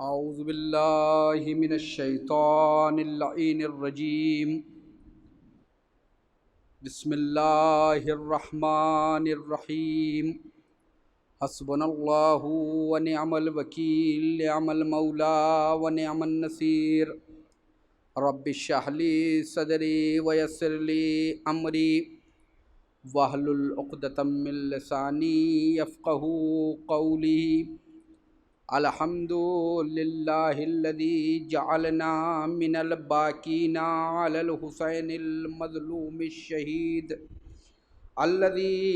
اعوذ باللہ من الشیطان اللعین الرجیم بسم اللہ الرحمن الرحیم حسبنا اللہ ونعم الوکیل نعم المولا ونعم النصیر رب اشرح لی صدری ویسر لی امری واحلل عقدۃ من لسانی یفقہوا قولی الحمد للہ الذی جعلنا من الباکین علی الحسین المظلوم الشہید الذی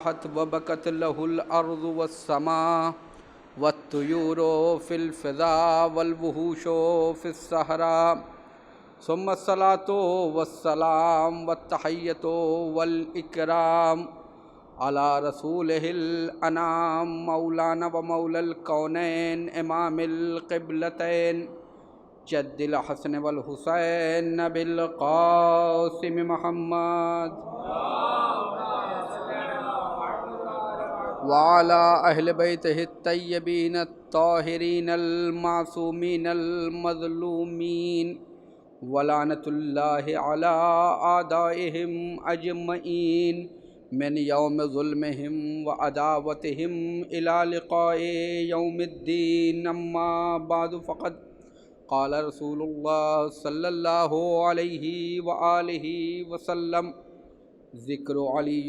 راحت وبکت له الارض والسماء والطیور فی الفضاء والوحوش فی الصحراء ثم الصلاة والسلام والتحیۃ والاکرام علی رسولہ الانام مولانا و مولا الکونین امام القبلتین جد الحسن والحسین بالقاسم محمد وعلی اہل بیتہ الطیبین الطاہرین المعصومین المظلومین ولعنۃ اللہ علی اعدائہم اجمعین من یوم ظلمہم و عداوتہم الی لقاء یوم الدین اما بعد فقد قال رسول اللہ صلی اللہ علیہ وآلہ وسلم ذکر علی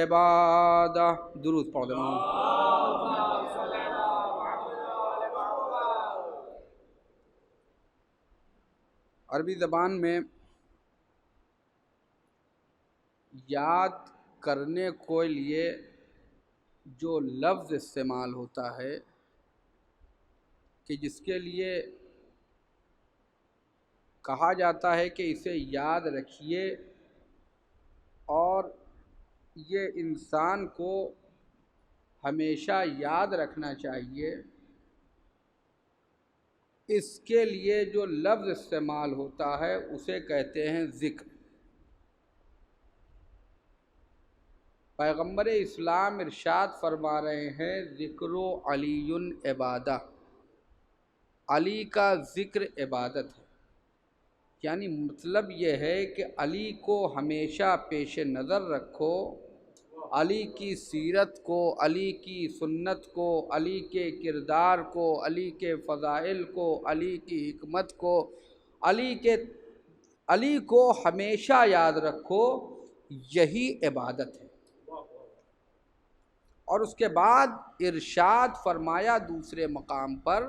عبادہ درود پڑھ دیں عربی زبان میں یاد کرنے کے لیے جو لفظ استعمال ہوتا ہے کہ جس کے لیے کہا جاتا ہے کہ اسے یاد رکھیے اور یہ انسان کو ہمیشہ یاد رکھنا چاہیے، اس کے لیے جو لفظ استعمال ہوتا ہے اسے کہتے ہیں ذکر۔ پیغمبر اسلام ارشاد فرما رہے ہیں ذکر علی عبادہ، علی کا ذکر عبادت ہے، یعنی مطلب یہ ہے کہ علی کو ہمیشہ پیش نظر رکھو، علی کی سیرت کو، علی کی سنت کو، علی کے کردار کو، علی کے فضائل کو، علی کی حکمت کو، علی کو ہمیشہ یاد رکھو، یہی عبادت ہے۔ اور اس کے بعد ارشاد فرمایا دوسرے مقام پر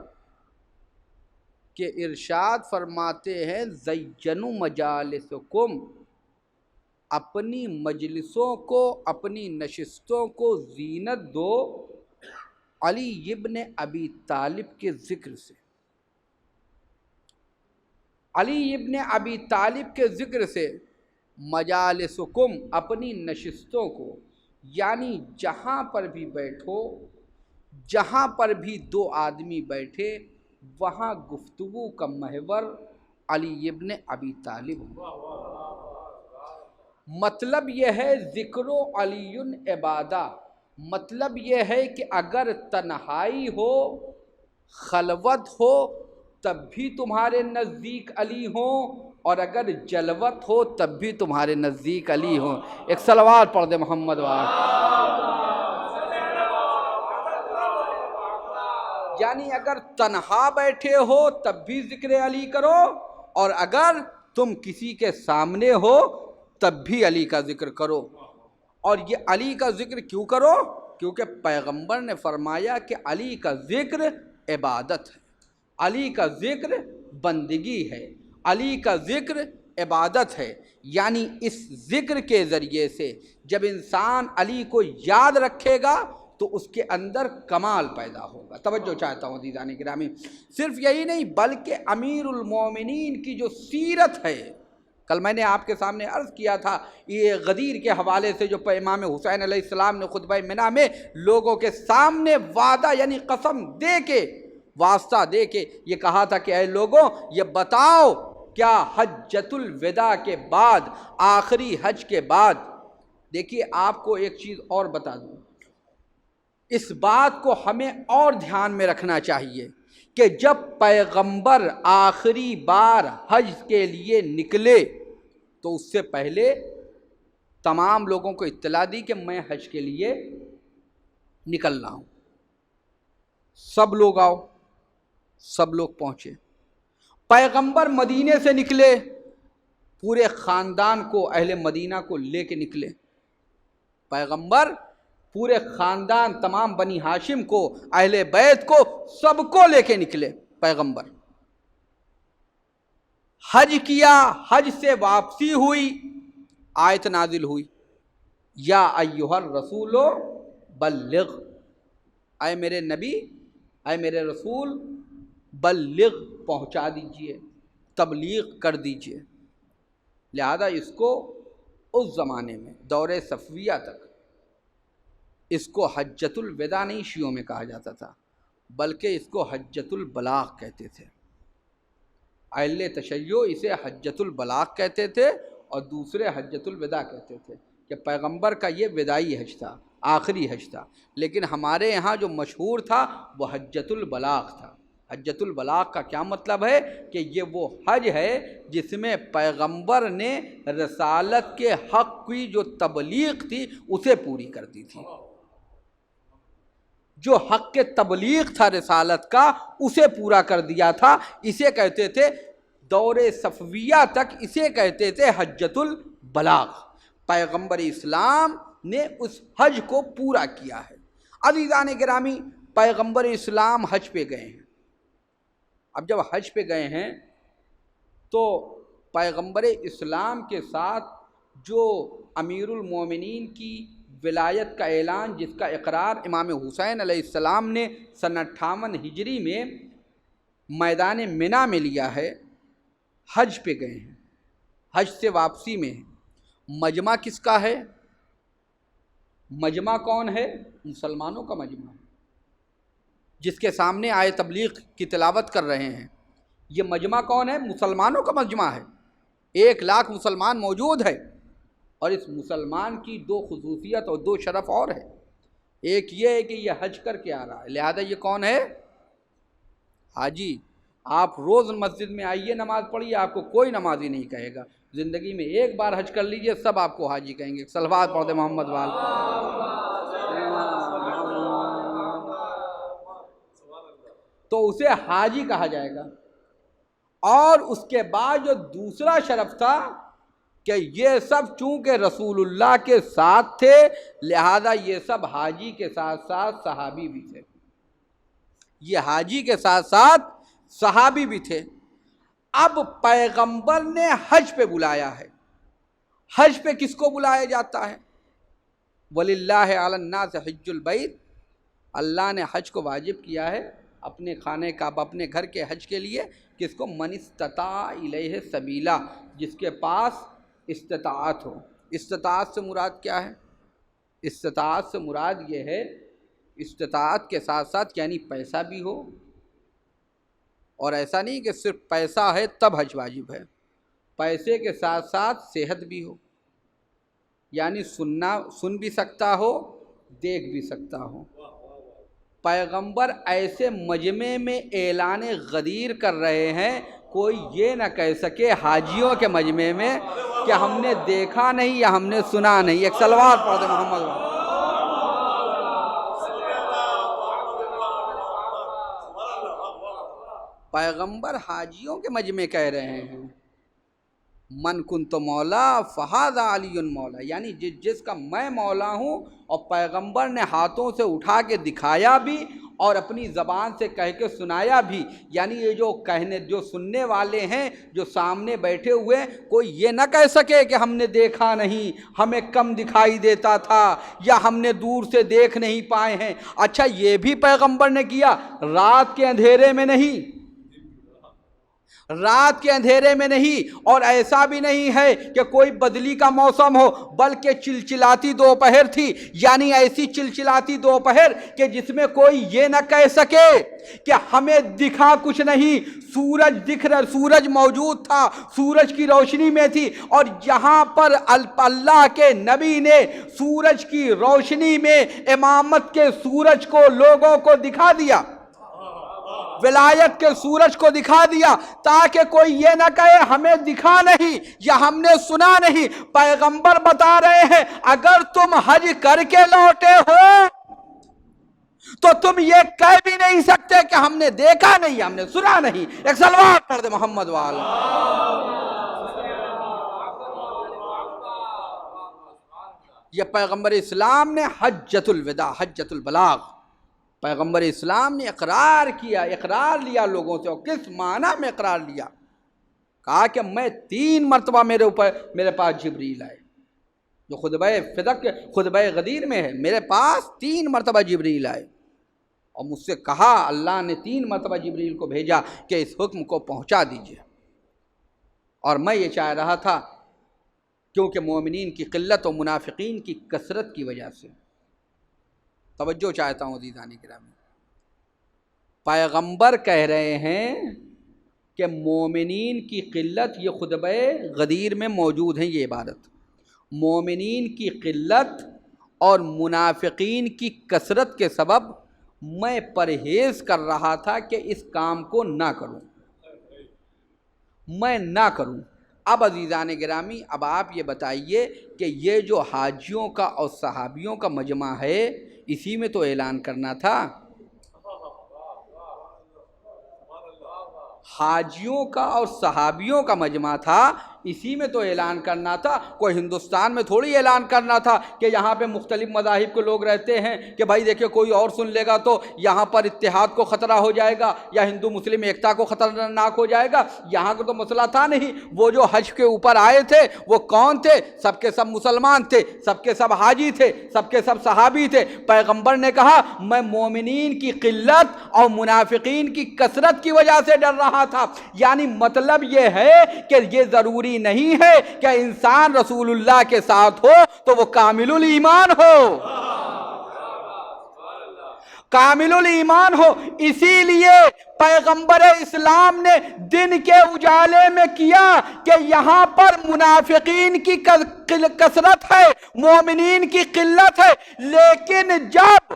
کہ ارشاد فرماتے ہیں زینوا مجالسکم، اپنی مجلسوں کو، اپنی نشستوں کو زینت دو علی ابن ابی طالب کے ذکر سے، علی ابن ابی طالب کے ذکر سے۔ مجالسکم، اپنی نشستوں کو، یعنی جہاں پر بھی بیٹھو، جہاں پر بھی دو آدمی بیٹھے وہاں گفتگو کا محور علی ابن ابی طالب ہو۔ مطلب یہ ہے ذکر علی عبادہ، مطلب یہ ہے کہ اگر تنہائی ہو، خلوت ہو، تب بھی تمہارے نزدیک علی ہوں، اور اگر جلوت ہو تب بھی تمہارے نزدیک علی ہوں۔ ایک صلوات پڑھ دے محمد یعنی اگر تنہا بیٹھے ہو تب بھی ذکر علی کرو، اور اگر تم کسی کے سامنے ہو تب بھی علی کا ذکر کرو۔ اور یہ علی کا ذکر کیوں کرو؟ کیونکہ پیغمبر نے فرمایا کہ علی کا ذکر عبادت ہے، علی کا ذکر بندگی ہے، علی کا ذکر عبادت ہے۔ یعنی اس ذکر کے ذریعے سے جب انسان علی کو یاد رکھے گا تو اس کے اندر کمال پیدا ہوگا۔ توجہ چاہتا ہوں عزیزان گرامی، صرف یہی نہیں بلکہ امیر المومنین کی جو سیرت ہے، کل میں نے آپ کے سامنے عرض کیا تھا یہ غدیر کے حوالے سے جو امام حسین علیہ السلام نے خطبہ منع میں لوگوں کے سامنے وعدہ یعنی قسم دے کے، واسطہ دے کے یہ کہا تھا کہ اے لوگوں یہ بتاؤ کیا حجۃ الوداع کے بعد، آخری حج کے بعد، دیکھیے آپ کو ایک چیز اور بتا دوں، اس بات کو ہمیں اور دھیان میں رکھنا چاہیے کہ جب پیغمبر آخری بار حج کے لیے نکلے تو اس سے پہلے تمام لوگوں کو اطلاع دی کہ میں حج کے لیے نکل رہا ہوں، سب لوگ آؤ، سب لوگ پہنچے۔ پیغمبر مدینے سے نکلے، پورے خاندان کو، اہل مدینہ کو لے کے نکلے۔ پیغمبر پورے خاندان، تمام بنی ہاشم کو، اہل بیت کو، سب کو لے کے نکلے پیغمبر۔ حج کیا، حج سے واپسی ہوئی، آیت نازل ہوئی، یا ایھا الرسول بلغ، اے میرے نبی، اے میرے رسول، بلغ، پہنچا دیجئے، تبلیغ کر دیجئے۔ لہذا اس کو اس زمانے میں دور صفویہ تک اس کو حجۃ الوداع نہیں شیعوں میں کہا جاتا تھا، بلکہ اس کو حجۃ البلاغ کہتے تھے۔ اہل تشیع اسے حجۃ البلاغ کہتے تھے اور دوسرے حجۃ الوداع کہتے تھے، کہ پیغمبر کا یہ وداعی حج تھا، آخری حج تھا۔ لیکن ہمارے یہاں جو مشہور تھا وہ حجۃ البلاغ تھا۔ حجۃ البلاغ کا کیا مطلب ہے؟ کہ یہ وہ حج ہے جس میں پیغمبر نے رسالت کے حق کی جو تبلیغ تھی اسے پوری کر دی تھی۔ جو حق کے تبلیغ تھا رسالت کا اسے پورا کر دیا تھا، اسے کہتے تھے دور صفویہ تک اسے کہتے تھے حجۃ البلاغ۔ پیغمبر اسلام نے اس حج کو پورا کیا ہے۔ عزیزان گرامی، پیغمبر اسلام حج پہ گئے ہیں۔ اب جب حج پہ گئے ہیں تو پیغمبر اسلام کے ساتھ جو امیر المومنین کی ولایت کا اعلان، جس کا اقرار امام حسین علیہ السلام نے سن 58 ہجری میں میدان منی میں لیا ہے، حج پہ گئے ہیں، حج سے واپسی میں ہیں۔ مجمع کس کا ہے؟ مجمع کون ہے؟ مسلمانوں کا مجمع ہے، جس کے سامنے آئے تبلیغ کی تلاوت کر رہے ہیں۔ یہ مجمع کون ہے؟ مسلمانوں کا مجمع ہے۔ 1 لاکھ مسلمان موجود ہے، اور اس مسلمان کی 2 خصوصیت اور 2 شرف اور ہے۔ ایک یہ ہے کہ یہ حج کر کے آ رہا ہے، لہذا یہ کون ہے؟ حاجی۔ آپ روز مسجد میں آئیے، نماز پڑھیے، آپ کو کوئی نمازی نہیں کہے گا۔ زندگی میں ایک بار حج کر لیجئے، سب آپ کو حاجی کہیں گے۔ صلوات پڑھ دے محمد وال۔ تو اسے حاجی کہا جائے گا۔ اور اس کے بعد جو دوسرا شرف تھا کہ یہ سب چونکہ رسول اللہ کے ساتھ تھے، لہذا یہ سب حاجی کے ساتھ ساتھ صحابی بھی تھے۔ یہ حاجی کے ساتھ ساتھ صحابی بھی تھے۔ اب پیغمبر نے حج پہ بلایا ہے۔ حج پہ کس کو بلایا جاتا ہے؟ وَلِلَّهِ عَلَى النَّاسِ حِجُّ الْبَيْتِ، اللہ نے حج کو واجب کیا ہے اپنے خانہ کعبہ، اپنے گھر کے حج کے لیے، کس کو؟ من استطاع الیہ سبیلا، جس کے پاس استطاعت ہو۔ استطاعت سے مراد کیا ہے؟ استطاعت سے مراد یہ ہے، استطاعت کے ساتھ ساتھ یعنی پیسہ بھی ہو، اور ایسا نہیں کہ صرف پیسہ ہے تب حج واجب ہے، پیسے کے ساتھ ساتھ صحت بھی ہو، یعنی سن بھی سکتا ہو، دیکھ بھی سکتا ہو۔ پیغمبر ایسے مجمع میں اعلان غدیر کر رہے ہیں، کوئی یہ نہ کہہ سکے حاجیوں کے مجمع میں کہ ہم نے دیکھا نہیں یا ہم نے سنا نہیں۔ ایک صلوات پڑھ دے محمد۔ پیغمبر حاجیوں کے مجمع کہہ رہے ہیں، من کنت مولا فہذا علی مولا، یعنی جس کا میں مولا ہوں۔ اور پیغمبر نے ہاتھوں سے اٹھا کے دکھایا بھی اور اپنی زبان سے کہہ کے سنایا بھی، یعنی یہ جو سننے والے ہیں، جو سامنے بیٹھے ہوئے، کوئی یہ نہ کہہ سکے کہ ہم نے دیکھا نہیں، ہمیں کم دکھائی دیتا تھا، یا ہم نے دور سے دیکھ نہیں پائے ہیں۔ اچھا، یہ بھی پیغمبر نے کیا، رات کے اندھیرے میں نہیں، رات کے اندھیرے میں نہیں، اور ایسا بھی نہیں ہے کہ کوئی بدلی کا موسم ہو، بلکہ چلچلاتی دوپہر تھی، یعنی ایسی چلچلاتی دوپہر کہ جس میں کوئی یہ نہ کہہ سکے کہ ہمیں دکھا کچھ نہیں۔ سورج دکھ رہا، سورج موجود تھا، سورج کی روشنی میں تھی، اور یہاں پر اللہ کے نبی نے سورج کی روشنی میں امامت کے سورج کو لوگوں کو دکھا دیا۔ ولایت کے سورج کو دکھا دیا تاکہ کوئی یہ نہ کہے ہمیں دکھا نہیں یا ہم نے سنا نہیں۔ پیغمبر بتا رہے ہیں اگر تم حج کر کے لوٹے ہو تو تم یہ کہہ بھی نہیں سکتے کہ ہم نے دیکھا نہیں، ہم نے سنا نہیں۔ ایک صلوات پڑھ دے محمد والا۔ یہ پیغمبر اسلام نے حجۃ الوداع، حجۃ البلاغ، پیغمبر اسلام نے اقرار کیا، اقرار لیا لوگوں سے۔ اور کس معنی میں اقرار لیا؟ کہا کہ میں 3 مرتبہ میرے پاس جبریل آئے، جو خطبہ فدق خطبہ غدیر میں ہے، میرے پاس 3 مرتبہ جبریل آئے اور مجھ سے کہا، اللہ نے 3 مرتبہ جبریل کو بھیجا کہ اس حکم کو پہنچا دیجئے۔ اور میں یہ چاہ رہا تھا کیونکہ مومنین کی قلت اور منافقین کی کثرت کی وجہ سے، توجہ چاہتا ہوں عزیزان گرامی، پیغمبر کہہ رہے ہیں کہ مومنین کی قلت، یہ خطبہ غدیر میں موجود ہے یہ عبارت، مومنین کی قلت اور منافقین کی کثرت کے سبب میں پرہیز کر رہا تھا کہ اس کام کو نہ کروں، میں نہ کروں۔ اب عزیزان گرامی، اب آپ یہ بتائیے کہ یہ جو حاجیوں کا اور صحابیوں کا مجمع ہے، اسی میں تو اعلان کرنا تھا، حاجیوں کا اور صحابیوں کا مجمع تھا، اسی میں تو اعلان کرنا تھا۔ کوئی ہندوستان میں تھوڑی اعلان کرنا تھا کہ یہاں پہ مختلف مذاہب کے لوگ رہتے ہیں کہ بھائی دیکھیں کوئی اور سن لے گا تو یہاں پر اتحاد کو خطرہ ہو جائے گا یا ہندو مسلم ایکتا کو خطرناک ہو جائے گا۔ یہاں کا تو مسئلہ تھا نہیں۔ وہ جو حج کے اوپر آئے تھے وہ کون تھے؟ سب کے سب مسلمان تھے، سب کے سب حاجی تھے، سب کے سب صحابی تھے۔ پیغمبر نے کہا میں مومنین کی قلت اور منافقین کی کثرت کی وجہ سے ڈر رہا تھا۔ یعنی مطلب یہ ہے کہ یہ ضروری نہیں ہے کہ انسان رسول اللہ کے ساتھ ہو تو وہ کامل الایمان ہو، کامل الایمان ہو۔ اسی لیے پیغمبر اسلام نے دن کے اجالے میں کیا کہ یہاں پر منافقین کی کثرت ہے، مومنین کی قلت ہے، لیکن جب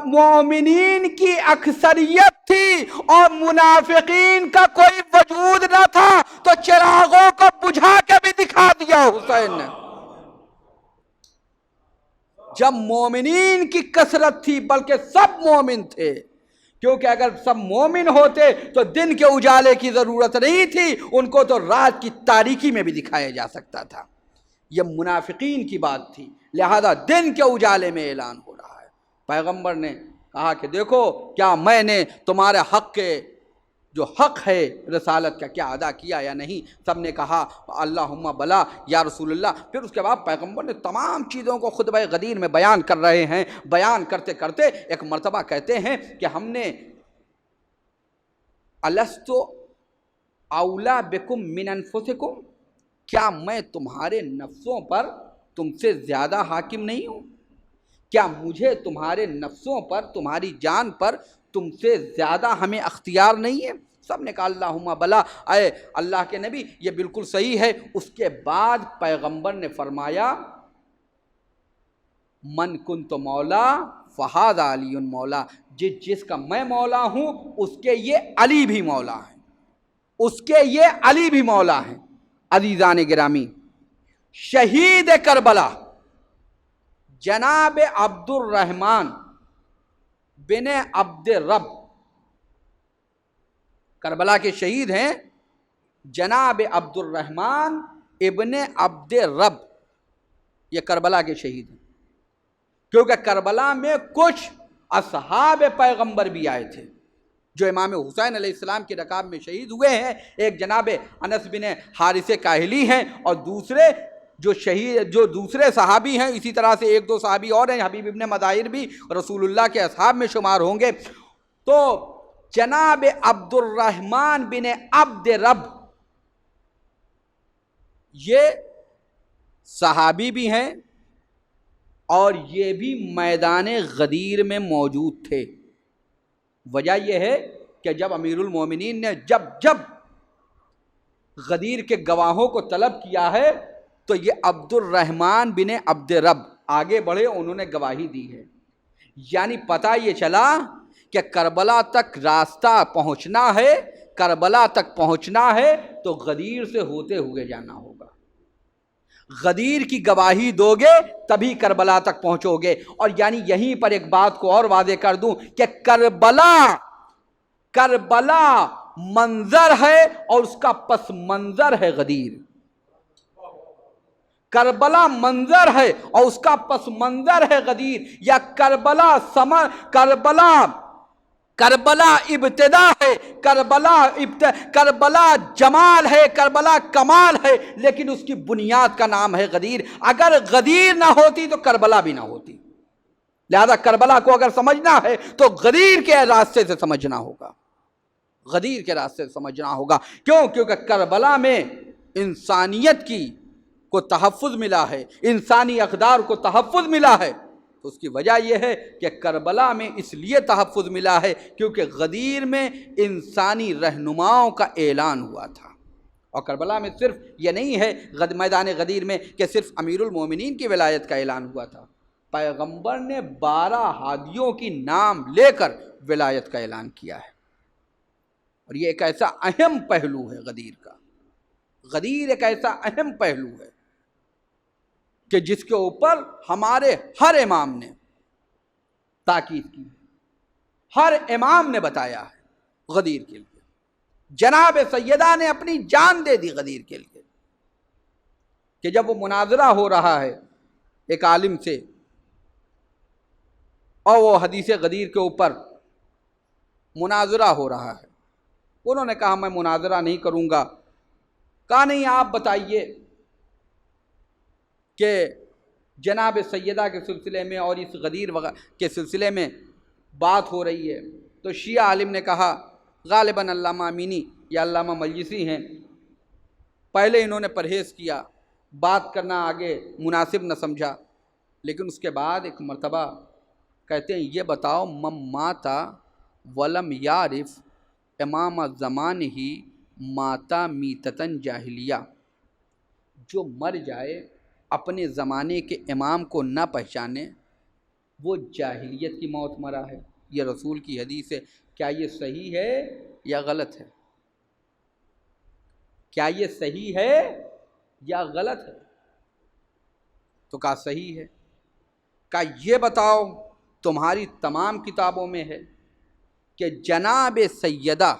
مومنین کی اکثریت تھی اور منافقین کا کوئی وجود نہ تھا تو چراغوں کو بجھا کے بھی دکھا دیا حسین نے۔ جب مومنین کی کثرت تھی بلکہ سب مومن تھے، کیونکہ اگر سب مومن ہوتے تو دن کے اجالے کی ضرورت نہیں تھی، ان کو تو رات کی تاریکی میں بھی دکھایا جا سکتا تھا۔ یہ منافقین کی بات تھی، لہذا دن کے اجالے میں اعلان ہو رہا ہے۔ پیغمبر نے کہا کہ دیکھو کیا میں نے تمہارے حق کے جو حق ہے رسالت کا کیا ادا کیا یا نہیں؟ سب نے کہا اللہم بلا یا رسول اللہ۔ پھر اس کے بعد پیغمبر نے تمام چیزوں کو خطبہ غدیر میں بیان کر رہے ہیں۔ بیان کرتے کرتے ایک مرتبہ کہتے ہیں کہ ہم نے الست اولا بکم من انفسکم، کیا میں تمہارے نفسوں پر تم سے زیادہ حاکم نہیں ہوں؟ کیا مجھے تمہارے نفسوں پر، تمہاری جان پر تم سے زیادہ ہمیں اختیار نہیں ہے؟ سب نے کہا اللہم بلا، اے اللہ کے نبی یہ بالکل صحیح ہے۔ اس کے بعد پیغمبر نے فرمایا من کنت مولا فہذا علی مولا، جس کا میں مولا ہوں اس کے یہ علی بھی مولا ہے، اس کے یہ علی بھی مولا ہیں۔ عزیزان گرامی، شہید کربلا جناب عبد الرحمن بن عبد رب، کربلا کے شہید ہیں جناب عبد الرحمن ابن عبد رب، یہ کربلا کے شہید ہیں۔ کیونکہ کربلا میں کچھ اصحاب پیغمبر بھی آئے تھے جو امام حسین علیہ السلام کی رکاب میں شہید ہوئے ہیں۔ ایک جناب انس بن حارث کاہلی ہیں اور دوسرے جو دوسرے صحابی ہیں، اسی طرح سے 1-2 صحابی اور ہیں، حبیب ابن مظاہر بھی رسول اللہ کے اصحاب میں شمار ہوں گے۔ تو جناب عبد الرحمن بن عبد رب یہ صحابی بھی ہیں اور یہ بھی میدان غدیر میں موجود تھے۔ وجہ یہ ہے کہ جب امیر المومنین نے جب غدیر کے گواہوں کو طلب کیا ہے تو یہ عبد الرحمن بن عبد رب آگے بڑھے، انہوں نے گواہی دی ہے۔ یعنی پتہ یہ چلا کہ کربلا تک راستہ پہنچنا ہے، کربلا تک پہنچنا ہے تو غدیر سے ہوتے ہوئے جانا ہوگا۔ غدیر کی گواہی دو گے تبھی کربلا تک پہنچو گے۔ اور یعنی یہیں پر ایک بات کو اور واضح کر دوں کہ کربلا منظر ہے اور اس کا پس منظر ہے غدیر۔ کربلا منظر ہے اور اس کا پس منظر ہے غدیر، یا کربلا ابتدا ہے، کربلا جمال ہے، کربلا کمال ہے، لیکن اس کی بنیاد کا نام ہے غدیر۔ اگر غدیر نہ ہوتی تو کربلا بھی نہ ہوتی، لہذا کربلا کو اگر سمجھنا ہے تو غدیر کے راستے سے سمجھنا ہوگا، غدیر کے راستے سے سمجھنا ہوگا۔ کیونکہ کربلا میں انسانیت کو تحفظ ملا ہے، انسانی اقدار کو تحفظ ملا ہے۔ تو اس کی وجہ یہ ہے کہ کربلا میں اس لیے تحفظ ملا ہے کیونکہ غدیر میں انسانی رہنماؤں کا اعلان ہوا تھا۔ اور کربلا میں صرف یہ نہیں ہے میدان غدیر میں کہ صرف امیر المومنین کی ولایت کا اعلان ہوا تھا، پیغمبر نے 12 ہادیوں کی نام لے کر ولایت کا اعلان کیا ہے۔ اور یہ ایک ایسا اہم پہلو ہے غدیر کا، غدیر ایک ایسا اہم پہلو ہے کہ جس کے اوپر ہمارے ہر امام نے تاکید کی، ہر امام نے بتایا ہے غدیر کے لیے۔ جناب سیدہ نے اپنی جان دے دی غدیر کے لیے کہ جب وہ مناظرہ ہو رہا ہے ایک عالم سے اور وہ حدیث غدیر کے اوپر مناظرہ ہو رہا ہے، انہوں نے کہا میں مناظرہ نہیں کروں گا۔ کہا نہیں، آپ بتائیے کہ جناب سیدہ کے سلسلے میں اور اس غدیر کے سلسلے میں بات ہو رہی ہے۔ تو شیعہ عالم نے کہا، غالباً علامہ امینی یا علامہ مجلسی ہیں، پہلے انہوں نے پرہیز کیا، بات کرنا آگے مناسب نہ سمجھا، لیکن اس کے بعد ایک مرتبہ کہتے ہیں یہ بتاؤ من ماتا ولم یعرف امام زمان ہی ماتا میتتن جاہلیہ، جو مر جائے اپنے زمانے کے امام کو نہ پہچانے وہ جاہلیت کی موت مرا ہے۔ یہ رسول کی حدیث ہے، کیا یہ صحیح ہے یا غلط ہے؟ کیا یہ صحیح ہے یا غلط ہے؟ تو کہا صحیح ہے۔ کہا یہ بتاؤ تمہاری تمام کتابوں میں ہے کہ جناب سیدہ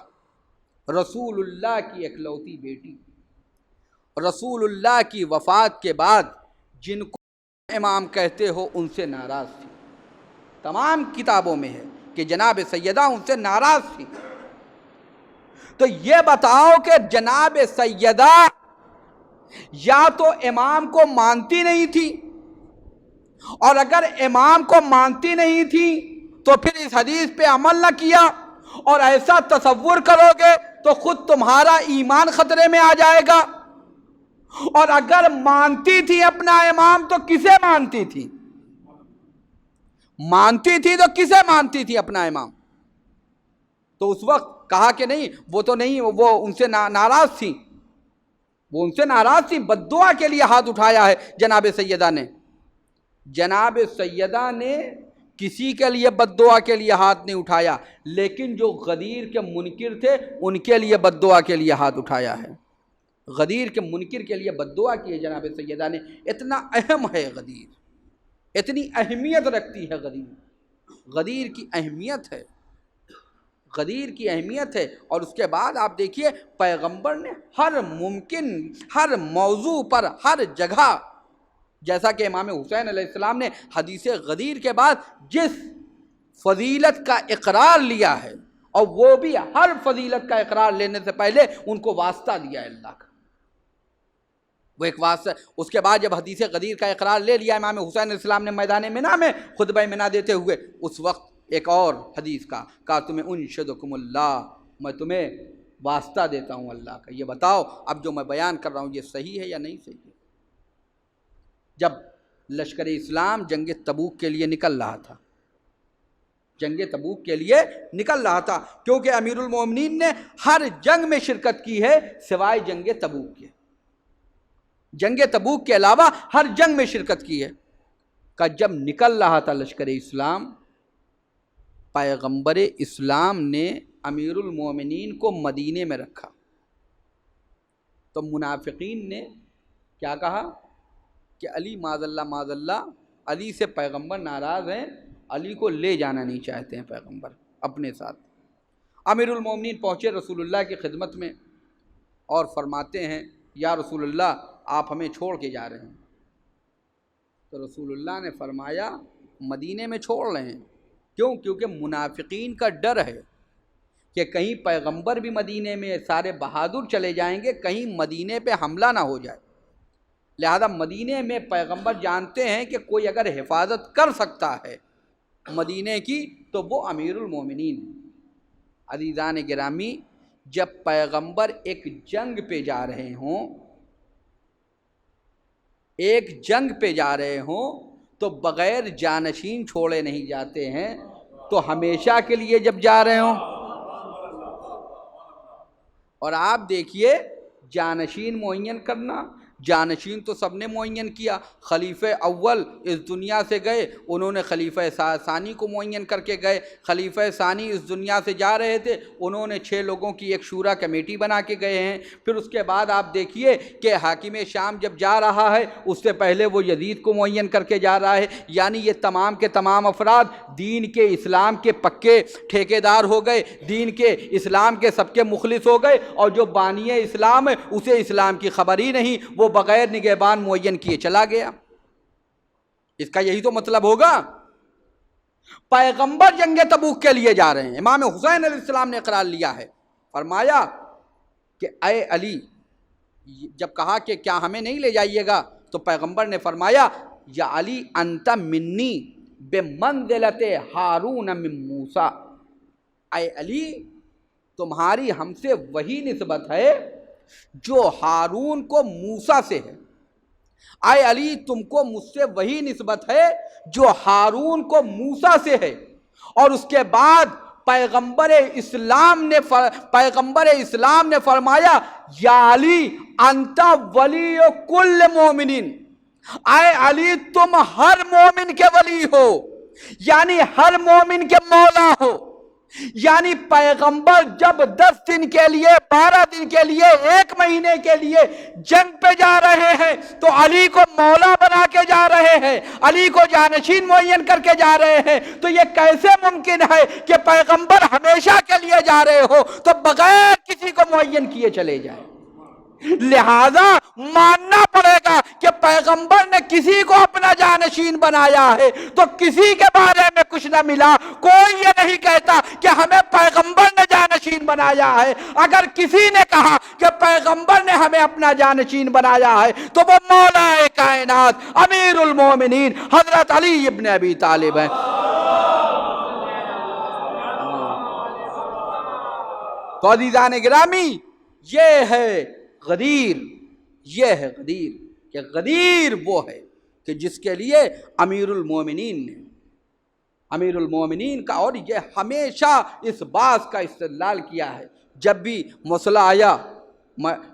رسول اللہ کی اکلوتی بیٹی، رسول اللہ کی وفات کے بعد جن کو امام کہتے ہو ان سے ناراض تھی؟ تمام کتابوں میں ہے کہ جناب سیدہ ان سے ناراض تھی۔ تو یہ بتاؤ کہ جناب سیدہ یا تو امام کو مانتی نہیں تھی، اور اگر امام کو مانتی نہیں تھی تو پھر اس حدیث پہ عمل نہ کیا، اور ایسا تصور کرو گے تو خود تمہارا ایمان خطرے میں آ جائے گا۔ اور اگر مانتی تھی اپنا امام تو کسے مانتی تھی؟ مانتی تھی تو کسے مانتی تھی اپنا امام؟ تو اس وقت کہا کہ نہیں، وہ تو نہیں، وہ ان سے ناراض تھی، وہ ان سے ناراض تھی، بد دعا کے لیے ہاتھ اٹھایا ہے جناب سیدہ نے۔ جناب سیدہ نے کسی کے لیے بد دعا کے لیے ہاتھ نہیں اٹھایا، لیکن جو غدیر کے منکر تھے ان کے لیے بد دعا کے لیے ہاتھ اٹھایا ہے۔ غدیر کے منکر کے لیے بد دعا کی ہے جناب سیدہ نے۔ اتنا اہم ہے غدیر، اتنی اہمیت رکھتی ہے غدیر، غدیر کی اہمیت ہے، غدیر کی اہمیت ہے۔ اور اس کے بعد آپ دیکھیے پیغمبر نے ہر ممکن، ہر موضوع پر، ہر جگہ، جیسا کہ امام حسین علیہ السلام نے حدیث غدیر کے بعد جس فضیلت کا اقرار لیا ہے، اور وہ بھی ہر فضیلت کا اقرار لینے سے پہلے ان کو واسطہ دیا ہے اللہ کا، وہ ایک واسطہ۔ اس کے بعد جب حدیث غدیر کا اقرار لے لیا امام حسین علیہ السلام نے میدان منی میں خطبہ منی دیتے ہوئے، اس وقت ایک اور حدیث کا کہا تمہیں انشدکم اللہ، میں تمہیں واسطہ دیتا ہوں اللہ کا، یہ بتاؤ اب جو میں بیان کر رہا ہوں یہ صحیح ہے یا نہیں صحیح ہے؟ جب لشکر اسلام جنگ تبوک کے لیے نکل رہا تھا، جنگ تبوک کے لیے نکل رہا تھا، کیونکہ امیر المومنین نے ہر جنگ میں شرکت کی ہے سوائے جنگ تبوک کے، جنگ تبوک کے علاوہ ہر جنگ میں شرکت کی ہے۔ کہ جب نکل رہا تھا لشکر اسلام پیغمبر اسلام نے امیر المومنین کو مدینے میں رکھا تو منافقین نے کیا کہا کہ علی معاذ اللہ علی سے پیغمبر ناراض ہیں، علی کو لے جانا نہیں چاہتے ہیں پیغمبر اپنے ساتھ۔ امیر المومنین پہنچے رسول اللہ کی خدمت میں اور فرماتے ہیں یا رسول اللہ آپ ہمیں چھوڑ کے جا رہے ہیں۔ تو رسول اللہ نے فرمایا مدینے میں چھوڑ رہے ہیں، کیوں؟ کیونکہ منافقین کا ڈر ہے کہ کہیں پیغمبر بھی مدینے میں سارے بہادر چلے جائیں گے، کہیں مدینے پہ حملہ نہ ہو جائے، لہذا مدینے میں پیغمبر جانتے ہیں کہ کوئی اگر حفاظت کر سکتا ہے مدینے کی تو وہ امیر المومنین ہے۔ عزیزان گرامی، جب پیغمبر ایک جنگ پہ جا رہے ہوں تو بغیر جانشین چھوڑے نہیں جاتے ہیں، تو ہمیشہ کے لیے جب جا رہے ہوں، اور آپ دیکھیے جانشین معین کرنا، جانشین تو سب نے معین کیا۔ خلیفہ اول اس دنیا سے گئے، انہوں نے خلیفہ ثانی کو معین کر کے گئے۔ خلیفہ ثانی اس دنیا سے جا رہے تھے، انہوں نے 6 لوگوں کی ایک شورا کمیٹی بنا کے گئے ہیں۔ پھر اس کے بعد آپ دیکھیے کہ حاکم شام جب جا رہا ہے اس سے پہلے وہ یزید کو معین کر کے جا رہا ہے، یعنی یہ تمام کے تمام افراد دین کے اسلام کے پکے ٹھیکیدار ہو گئے، دین کے اسلام کے سب کے مخلص ہو گئے، اور جو بانی اسلام ہے اسے اسلام کی خبر ہی نہیں، وہ بغیر نگہبان معین کیے چلا گیا۔ اس کا یہی تو مطلب ہوگا۔ پیغمبر جنگ تبوک کے لیے جا رہے ہیں، امام حسین علیہ السلام نے اقرار لیا ہے، فرمایا کہ اے علی، جب کہا کہ کیا ہمیں نہیں لے جائیے گا تو پیغمبر نے فرمایا یا علی انت منی بمنزلت ہارون من موسیٰ، اے علی تمہاری ہم سے وہی نسبت ہے جو ہارون کو موسیٰ سے ہے۔ اے علی تم کو مجھ سے وہی نسبت ہے جو ہارون کو موسیٰ سے ہے۔ اور اس کے بعد پیغمبر اسلام نے فرمایا یا علی انت ولی کل مومنین، اے علی تم ہر مومن کے ولی ہو، یعنی ہر مومن کے مولا ہو۔ یعنی پیغمبر جب 10 دن کے لیے، 12 دن کے لیے، 1 مہینے کے لیے جنگ پہ جا رہے ہیں تو علی کو مولا بنا کے جا رہے ہیں، علی کو جانشین معین کر کے جا رہے ہیں، تو یہ کیسے ممکن ہے کہ پیغمبر ہمیشہ کے لیے جا رہے ہو تو بغیر کسی کو معین کیے چلے جائیں؟ لہذا ماننا پڑے گا کہ پیغمبر نے کسی کو اپنا جانشین بنایا ہے تو کسی کے بارے میں کچھ نہ ملا۔ کوئی یہ نہیں کہتا کہ ہمیں پیغمبر نے جانشین بنایا ہے۔ اگر کسی نے کہا کہ پیغمبر نے ہمیں اپنا جانشین بنایا ہے تو وہ مولا کائنات امیر المومنین حضرت علی ابن ابی طالب ہیں۔ تو عزیزان گرامی، یہ ہے غدیر کہ غدیر وہ ہے کہ جس کے لیے امیر المومنین کا، اور یہ ہمیشہ اس بات کا استدلال کیا ہے جب بھی مسئلہ آیا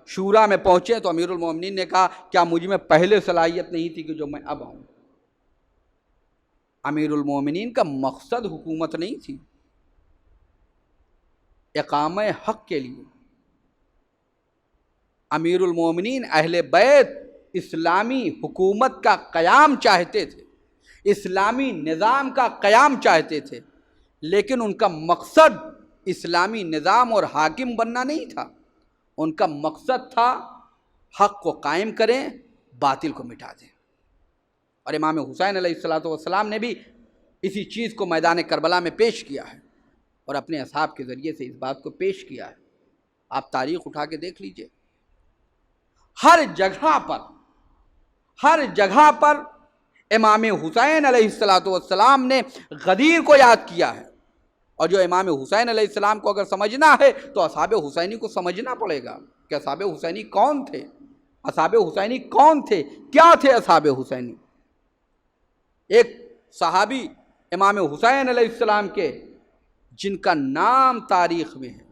شورا میں پہنچے تو امیر المومنین نے کہا کیا مجھ میں پہلے صلاحیت نہیں تھی کہ جو میں اب آؤں؟ امیر المومنین کا مقصد حکومت نہیں تھی، اقامہ حق کے لیے امیر المومنین اہل بیت اسلامی حکومت کا قیام چاہتے تھے، اسلامی نظام کا قیام چاہتے تھے، لیکن ان کا مقصد اسلامی نظام اور حاکم بننا نہیں تھا، ان کا مقصد تھا حق کو قائم کریں، باطل کو مٹا دیں۔ اور امام حسین علیہ السلام نے بھی اسی چیز کو میدان کربلا میں پیش کیا ہے اور اپنے اصحاب کے ذریعے سے اس بات کو پیش کیا ہے۔ آپ تاریخ اٹھا کے دیکھ لیجئے، ہر جگہ پر امام حسین علیہ السلام نے غدیر کو یاد کیا ہے، اور جو امام حسین علیہ السلام کو اگر سمجھنا ہے تو اصحاب حسینی کو سمجھنا پڑے گا کہ اصحاب حسینی کون تھے، کیا تھے اصحاب حسینی۔ ایک صحابی امام حسین علیہ السلام کے جن کا نام تاریخ میں ہے،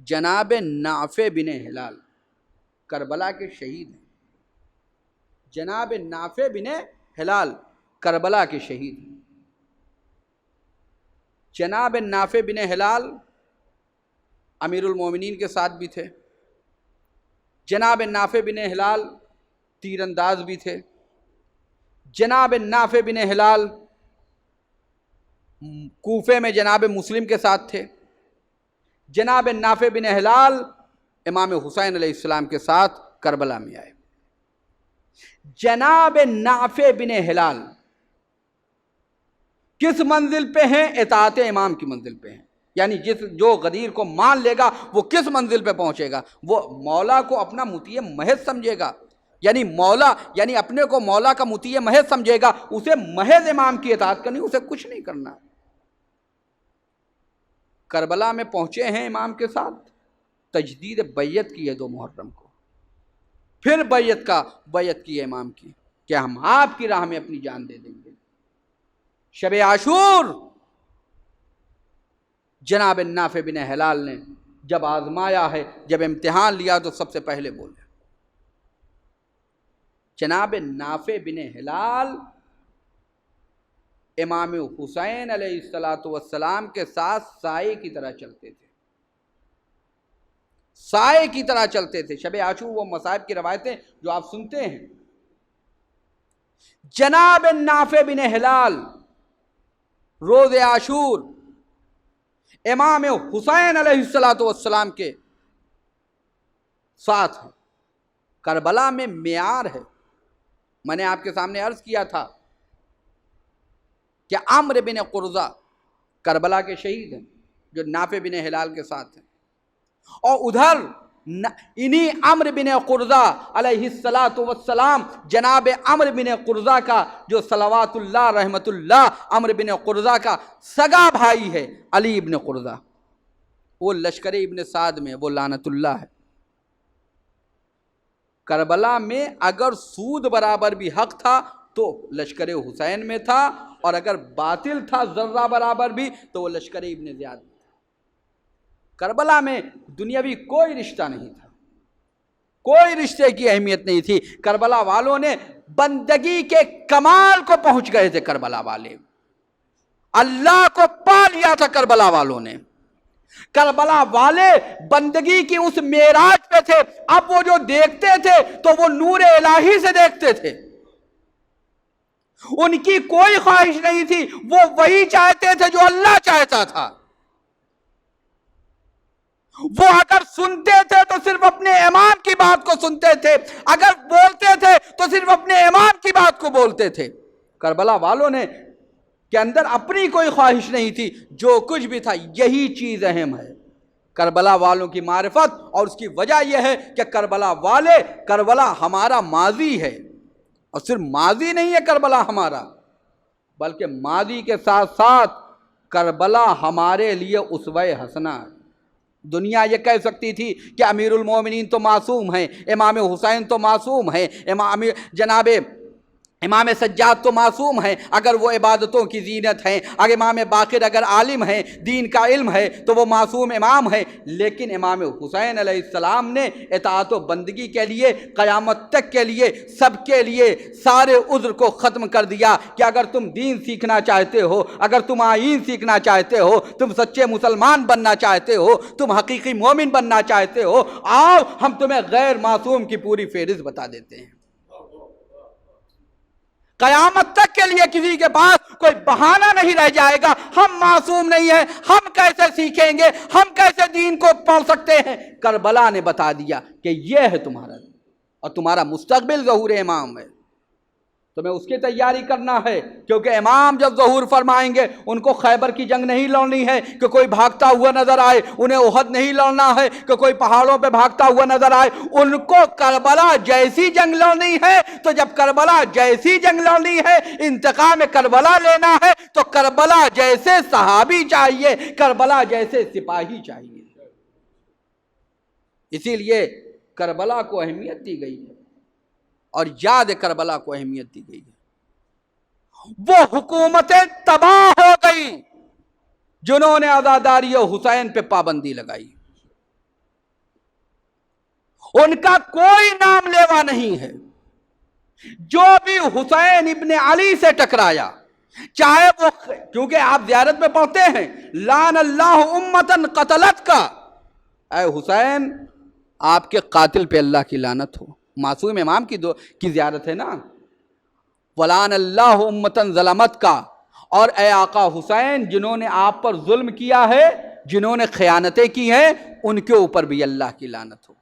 جناب نافع بن ہلال، کربلا کے شہید ہیں، جناب نافع بن ہلال کربلا کے شہید ہیں۔ جناب نافع بن ہلال امیر المومنین کے ساتھ بھی تھے، جناب نافع بن ہلال تیر انداز بھی تھے، جناب نافع بن ہلال کوفے میں جناب مسلم کے ساتھ تھے، جناب نافع بن ہلال امام حسین علیہ السلام کے ساتھ کربلا میں آئے۔ جناب نافع بن ہلال کس منزل پہ ہیں؟ اطاعت امام کی منزل پہ ہیں، یعنی جو غدیر کو مان لے گا وہ کس منزل پہ پہنچے گا؟ وہ مولا کو اپنا مطیع محض سمجھے گا، یعنی اپنے کو مولا کا مطیع محض سمجھے گا، اسے محض امام کی اطاعت کرنی، اسے کچھ نہیں کرنا۔ کربلا میں پہنچے ہیں امام کے ساتھ، تجدید بیعت کی ہے 2 محرم کو، پھر بیعت کی ہے امام کی کہ ہم آپ کی راہ میں اپنی جان دے دیں گے۔ شب عاشور جناب نافع بن ہلال نے جب آزمایا ہے، جب امتحان لیا تو سب سے پہلے بولے۔ جناب نافع بن ہلال امام حسین علیہ السلام کے ساتھ سائے کی طرح چلتے تھے، سائے کی طرح چلتے تھے۔ شب عاشور وہ مصائب کی روایتیں جو آپ سنتے ہیں، جناب نافع بن ہلال روز عاشور امام حسین علیہ السلام کے ساتھ ہیں۔ کربلا میں معیار ہے، میں نے آپ کے سامنے عرض کیا تھا کہ عمرو بن قرظہ کربلا کے شہید ہیں جو نافع بن ہلال کے ساتھ ہیں، اور ادھر انہی عمرو بن قرظہ علیہ السلام جناب عمرو بن قرظہ کا جو صلوات اللہ رحمت اللہ عمرو بن قرظہ کا سگا بھائی ہے علی بن قرظہ، وہ لشکر ابن سعد میں، وہ لعنت اللہ ہے۔ کربلا میں اگر سود برابر بھی حق تھا تو لشکر حسین میں تھا، اور اگر باطل تھا ذرہ برابر بھی تو وہ لشکر ابن زیاد میں تھا۔ کربلا میں دنیاوی کوئی رشتہ نہیں تھا، کوئی رشتے کی اہمیت نہیں تھی۔ کربلا والوں نے بندگی کے کمال کو پہنچ گئے تھے، کربلا والے اللہ کو پا لیا تھا۔ کربلا والوں نے، کربلا والے بندگی کی اس معراج پہ تھے۔ اب وہ جو دیکھتے تھے تو وہ نور الہی سے دیکھتے تھے، ان کی کوئی خواہش نہیں تھی، وہ وہی چاہتے تھے جو اللہ چاہتا تھا۔ وہ اگر سنتے تھے تو صرف اپنے امام کی بات کو سنتے تھے، اگر بولتے تھے تو صرف اپنے امام کی بات کو بولتے تھے۔ کربلا والوں نے کے اندر اپنی کوئی خواہش نہیں تھی، جو کچھ بھی تھا یہی چیز اہم ہے، کربلا والوں کی معرفت۔ اور اس کی وجہ یہ ہے کہ کربلا ہمارا ماضی ہے، اور صرف ماضی نہیں ہے کربلا ہمارا، بلکہ ماضی کے ساتھ ساتھ کربلا ہمارے لیے اسوہ حسنہ ہے۔ دنیا یہ کہہ سکتی تھی کہ امیر المومنین تو معصوم ہیں، امام حسین تو معصوم ہیں، جناب امام سجاد تو معصوم ہیں، اگر وہ عبادتوں کی زینت ہیں، اگر امام باقر اگر عالم ہیں، دین کا علم ہے تو وہ معصوم امام ہیں۔ لیکن امام حسین علیہ السلام نے اطاعت و بندگی کے لیے قیامت تک کے لیے سب کے لیے سارے عذر کو ختم کر دیا کہ اگر تم دین سیکھنا چاہتے ہو، اگر تم آئین سیکھنا چاہتے ہو، تم سچے مسلمان بننا چاہتے ہو، تم حقیقی مومن بننا چاہتے ہو، آؤ ہم تمہیں غیر معصوم کی پوری فہرست بتا دیتے ہیں۔ قیامت تک کے لیے کسی کے پاس کوئی بہانہ نہیں رہ جائے گا، ہم معصوم نہیں ہیں، ہم کیسے سیکھیں گے، ہم کیسے دین کو پڑھ سکتے ہیں۔ کربلا نے بتا دیا کہ یہ ہے تمہارا دین، اور تمہارا مستقبل ظہور امام ہے، تمہیں اس کی تیاری کرنا ہے، کیونکہ امام جب ظہور فرمائیں گے ان کو خیبر کی جنگ نہیں لڑنی ہے کہ کوئی بھاگتا ہوا نظر آئے، انہیں احد نہیں لڑنا ہے کہ کوئی پہاڑوں پہ بھاگتا ہوا نظر آئے، ان کو کربلا جیسی جنگ لڑنی ہے۔ تو جب کربلا جیسی جنگ لڑنی ہے، انتقام کربلا لینا ہے، تو کربلا جیسے صحابی چاہیے، کربلا جیسے سپاہی چاہیے۔ اسی لیے کربلا کو اہمیت دی گئی ہے، اور یاد کربلا کو اہمیت دی گئی ہے۔ وہ حکومتیں تباہ ہو گئیں جنہوں نے عزاداری حسین پہ پابندی لگائی، ان کا کوئی نام لیوا نہیں ہے۔ جو بھی حسین ابن علی سے ٹکرایا، چاہے وہ، کیونکہ آپ زیارت میں پڑھتے ہیں لعن اللہ امتن قتلت کا، اے حسین آپ کے قاتل پہ اللہ کی لعنت ہو. معصوم امام کی زیارت ہے نا. ولعن اللہ امتن ظلمت کا، اور اے آقا حسین جنہوں نے آپ پر ظلم کیا ہے، جنہوں نے خیانتیں کی ہیں، ان کے اوپر بھی اللہ کی لعنت ہو.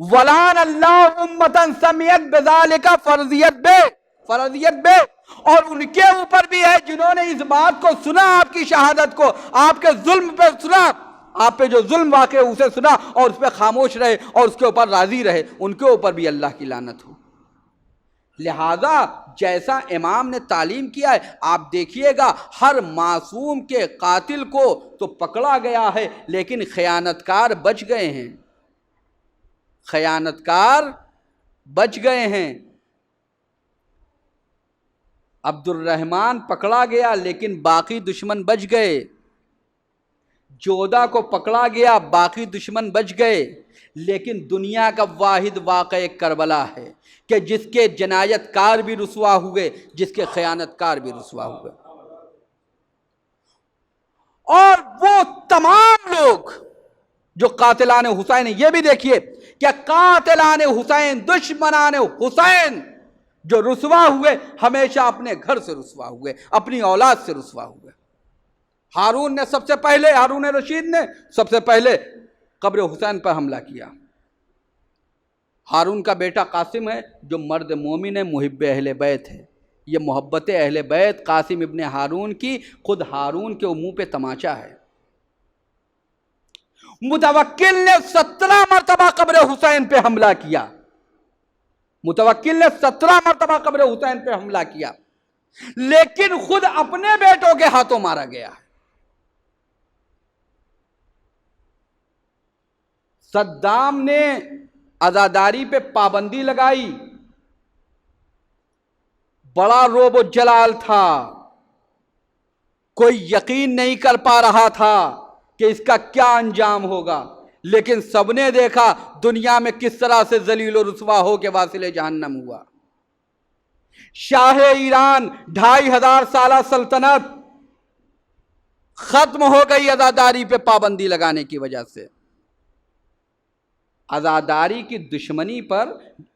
ولعن اللہ امتن سمیت بذالک فرضیت بے، اور ان کے اوپر بھی ہے جنہوں نے اس بات کو سنا، آپ کی شہادت کو، آپ کے ظلم پہ سنا، آپ پہ جو ظلم واقع اسے سنا اور اس پہ خاموش رہے اور اس کے اوپر راضی رہے، ان کے اوپر بھی اللہ کی لعنت ہو. لہذا جیسا امام نے تعلیم کیا ہے، آپ دیکھیے گا ہر معصوم کے قاتل کو تو پکڑا گیا ہے، لیکن خیانتکار بچ گئے ہیں، خیانتکار بچ گئے ہیں. عبد الرحمن پکڑا گیا لیکن باقی دشمن بچ گئے. جودہ کو پکڑا گیا، باقی دشمن بچ گئے. لیکن دنیا کا واحد واقعہ کربلا ہے کہ جس کے جنایت کار بھی رسوا ہوئے، جس کے خیانت کار بھی رسوا ہوئے. اور وہ تمام لوگ جو قاتلان حسین، یہ بھی دیکھیے کہ قاتلان حسین، دشمنان حسین جو رسوا ہوئے، ہمیشہ اپنے گھر سے رسوا ہوئے، اپنی اولاد سے رسوا ہوئے. ہارون نے سب سے پہلے، ہارون رشید نے سب سے پہلے قبر حسین پر حملہ کیا. ہارون کا بیٹا قاسم ہے جو مرد مومن ہے، محب اہل بیت ہے. یہ محبت اہل بیت قاسم ابن ہارون کی، خود ہارون کے منہ پہ تماچا ہے. متوکل نے 17 مرتبہ قبر حسین پہ حملہ کیا. متوکل نے 17 مرتبہ قبر حسین پہ حملہ کیا، لیکن خود اپنے بیٹوں کے ہاتھوں مارا گیا ہے. صدام نے عزاداری پہ پابندی لگائی، بڑا روب و جلال تھا، کوئی یقین نہیں کر پا رہا تھا کہ اس کا کیا انجام ہوگا. لیکن سب نے دیکھا دنیا میں کس طرح سے ذلیل و رسوا ہو کے واصل جہنم ہوا. شاہ ایران 2500 سالہ سلطنت ختم ہو گئی عزاداری پہ پابندی لگانے کی وجہ سے. عزاداری کی دشمنی پر.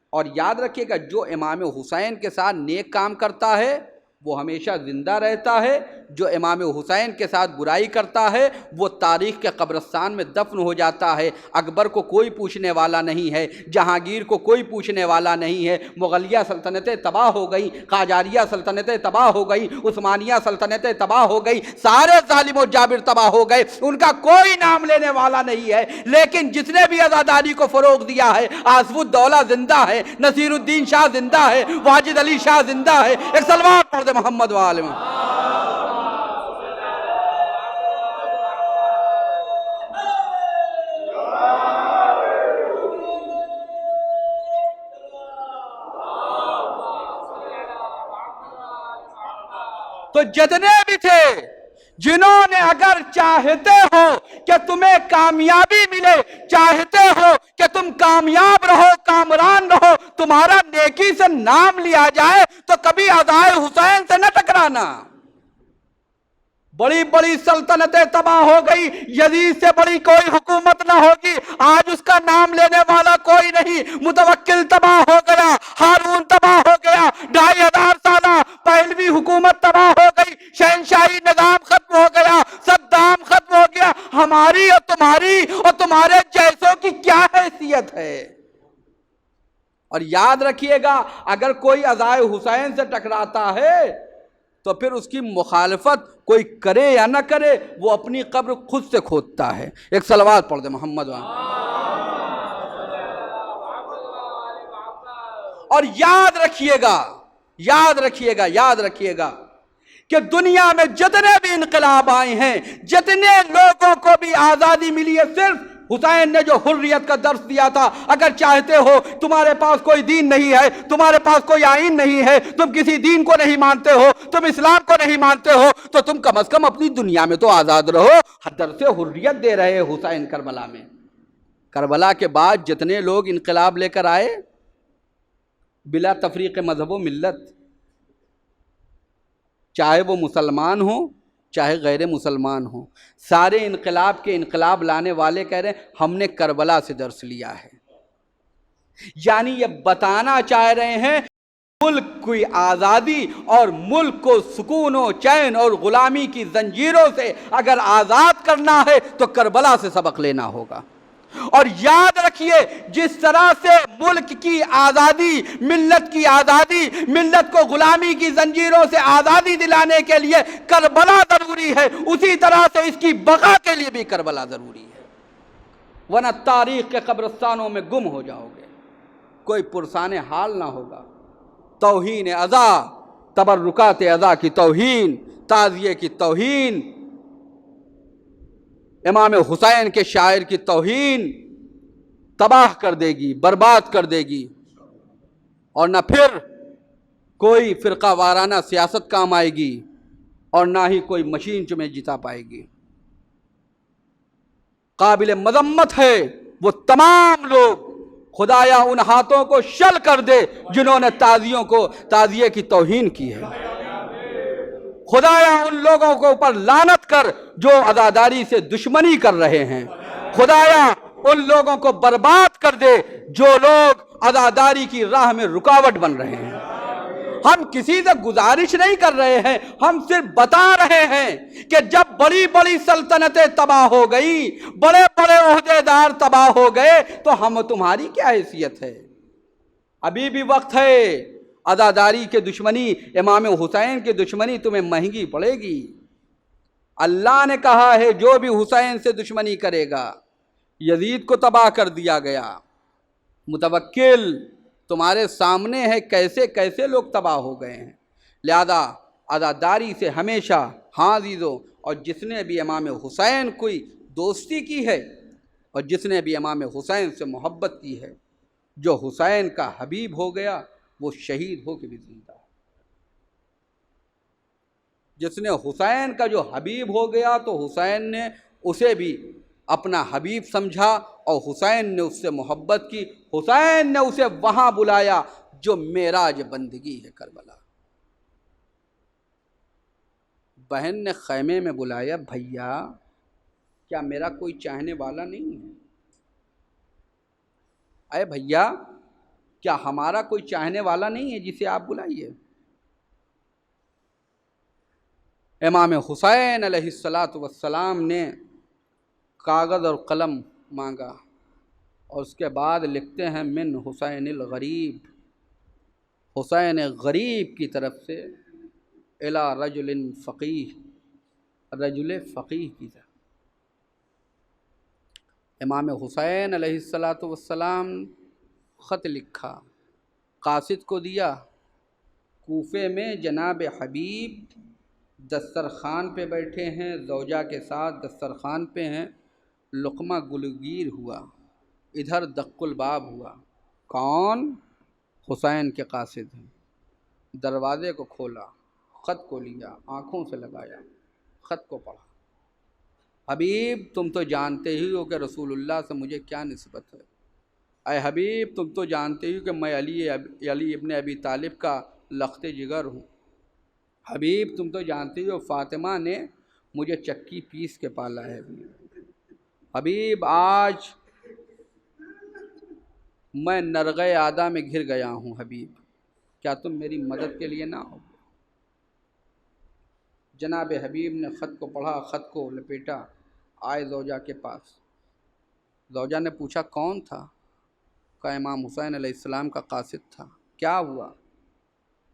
اور یاد رکھیے گا جو امام حسین کے ساتھ نیک کام کرتا ہے وہ ہمیشہ زندہ رہتا ہے، جو امام حسین کے ساتھ برائی کرتا ہے وہ تاریخ کے قبرستان میں دفن ہو جاتا ہے. اکبر کو کوئی پوچھنے والا نہیں ہے، جہانگیر کو کوئی پوچھنے والا نہیں ہے. مغلیہ سلطنتیں تباہ ہو گئیں، قاجاریہ سلطنتیں تباہ ہو گئیں، عثمانیہ سلطنتیں تباہ ہو گئی، سارے ظالم و جابر تباہ ہو گئے، ان کا کوئی نام لینے والا نہیں ہے. لیکن جس نے بھی عزاداری کو فروغ دیا ہے، آصف الدولہ زندہ ہے، نصیر الدین شاہ زندہ ہے، واجد علی شاہ زندہ ہے. ایک سلوات پڑھ دے محمد وآلہ محمد. تو جتنے بھی تھے جنہوں نے اگر چاہتے ہو کہ تمہیں کامیابی ملے، چاہتے ہو کہ تم کامیاب رہو، کامران رہو، تمہارا نیکی سے نام لیا جائے، تو کبھی عزائے حسین سے نہ ٹکرانا. بڑی بڑی سلطنتیں تباہ ہو گئی، یزید سے بڑی کوئی حکومت نہ ہوگی، آج اس کا نام لینے والا کوئی نہیں. متوکل تباہ ہو گیا، ہارون تباہ ہو گیا، 2500 سالہ پہلوی حکومت تباہ ہو گئی، شہنشاہی نظام ختم ہو گیا، صدام ختم ہو گیا. ہماری اور تمہاری اور تمہارے جیسوں کی کیا حیثیت ہے؟ اور یاد رکھیے گا اگر کوئی عزائے حسین سے ٹکراتا ہے تو پھر اس کی مخالفت کوئی کرے یا نہ کرے، وہ اپنی قبر خود سے کھودتا ہے. ایک صلوات پڑھ دے محمد وآلہ. اور یاد رکھیے گا کہ دنیا میں جتنے بھی انقلاب آئے ہیں، جتنے لوگوں کو بھی آزادی ملی ہے، صرف حسین نے جو حریت کا درس دیا تھا. اگر چاہتے ہو، تمہارے پاس کوئی دین نہیں ہے، تمہارے پاس کوئی آئین نہیں ہے، تم کسی دین کو نہیں مانتے ہو، تم اسلام کو نہیں مانتے ہو، تو تم کم از کم اپنی دنیا میں تو آزاد رہو. درس حریت دے رہے حسین کربلا میں. کربلا کے بعد جتنے لوگ انقلاب لے کر آئے، بلا تفریق مذہب و ملت، چاہے وہ مسلمان ہوں چاہے غیر مسلمان ہوں، سارے انقلاب کے انقلاب لانے والے کہہ رہے ہیں ہم نے کربلا سے درس لیا ہے۔ یعنی یہ بتانا چاہ رہے ہیں ملک کی آزادی اور ملک کو سکون و چین اور غلامی کی زنجیروں سے اگر آزاد کرنا ہے تو کربلا سے سبق لینا ہوگا۔ اور یاد رکھیے جس طرح سے ملک کی آزادی، ملت کی آزادی، ملت کو غلامی کی زنجیروں سے آزادی دلانے کے لیے کربلا ضروری ہے، اسی طرح سے اس کی بقا کے لیے بھی کربلا ضروری ہے، ورنہ تاریخ کے قبرستانوں میں گم ہو جاؤ گے، کوئی پرسان حال نہ ہوگا۔ توہین عزا، تبرکات عزا کی توہین، تعزیے کی توہین، امام حسین کے شاعر کی توہین تباہ کر دے گی، برباد کر دے گی، اور نہ پھر کوئی فرقہ وارانہ سیاست کام آئے گی اور نہ ہی کوئی مشین تمہیں جتا پائے گی۔ قابل مذمت ہے وہ تمام لوگ، خدایا ان ہاتھوں کو شل کر دے جنہوں نے تعزیے کی توہین کی ہے، خدایا ان لوگوں کو اوپر لعنت کر جو عزاداری سے دشمنی کر رہے ہیں، خدایا ان لوگوں کو برباد کر دے جو لوگ عزاداری کی راہ میں رکاوٹ بن رہے ہیں۔ ہم کسی سے گزارش نہیں کر رہے ہیں، ہم صرف بتا رہے ہیں کہ جب بڑی بڑی سلطنتیں تباہ ہو گئی، بڑے بڑے عہدیدار تباہ ہو گئے تو ہم تمہاری کیا حیثیت ہے؟ ابھی بھی وقت ہے، عزاداری کے دشمنی، امام حسین کی دشمنی تمہیں مہنگی پڑے گی۔ اللہ نے کہا ہے جو بھی حسین سے دشمنی کرے گا، یزید کو تباہ کر دیا گیا، متوکل تمہارے سامنے ہے کیسے کیسے لوگ تباہ ہو گئے ہیں۔ لہذا عزاداری سے ہمیشہ ہاں عزیزو، اور جس نے بھی امام حسین کوئی دوستی کی ہے اور جس نے بھی امام حسین سے محبت کی ہے، جو حسین کا حبیب ہو گیا وہ شہید ہو کے بھی زندہ ہے۔ جس نے حسین کا جو حبیب ہو گیا تو حسین نے اسے بھی اپنا حبیب سمجھا اور حسین نے اس سے محبت کی، حسین نے اسے وہاں بلایا جو معراج بندگی ہے کربلا۔ بہن نے خیمے میں بلایا، بھیا کیا میرا کوئی چاہنے والا نہیں ہے؟ اے بھیا کیا ہمارا کوئی چاہنے والا نہیں ہے جسے آپ بلائیے؟ امام حسین علیہ السلام نے کاغذ اور قلم مانگا اور اس کے بعد لکھتے ہیں من حسین الغریب، حسین غریب کی طرف سے الی رجل فقیہ، رجل فقیہ کی طرف۔ امام حسین علیہ السلام خط لکھا، قاصد کو دیا، کوفے میں جناب حبیب دسترخوان پہ بیٹھے ہیں، زوجہ کے ساتھ دسترخوان پہ ہیں، لقمہ گلگیر ہوا، ادھر دق الباب ہوا، کون؟ حسین کے قاصد ہیں۔ دروازے کو کھولا، خط کو لیا، آنکھوں سے لگایا، خط کو پڑھا۔ حبیب تم تو جانتے ہی ہو کہ رسول اللہ سے مجھے کیا نسبت ہے، اے حبیب تم تو جانتے ہی ہو کہ میں علی ابن ابی طالب کا لخت جگر ہوں، حبیب تم تو جانتے ہی ہو فاطمہ نے مجھے چکی پیس کے پالا ہے، حبیب آج میں نرغِ عادہ میں گھر گیا ہوں، حبیب کیا تم میری مدد کے لیے نہ ہو؟ جناب حبیب نے خط کو پڑھا، خط کو لپیٹا، آئے زوجہ کے پاس۔ زوجہ نے پوچھا کون تھا؟ کہا امام حسین علیہ السلام کا قاصد تھا۔ کیا ہوا؟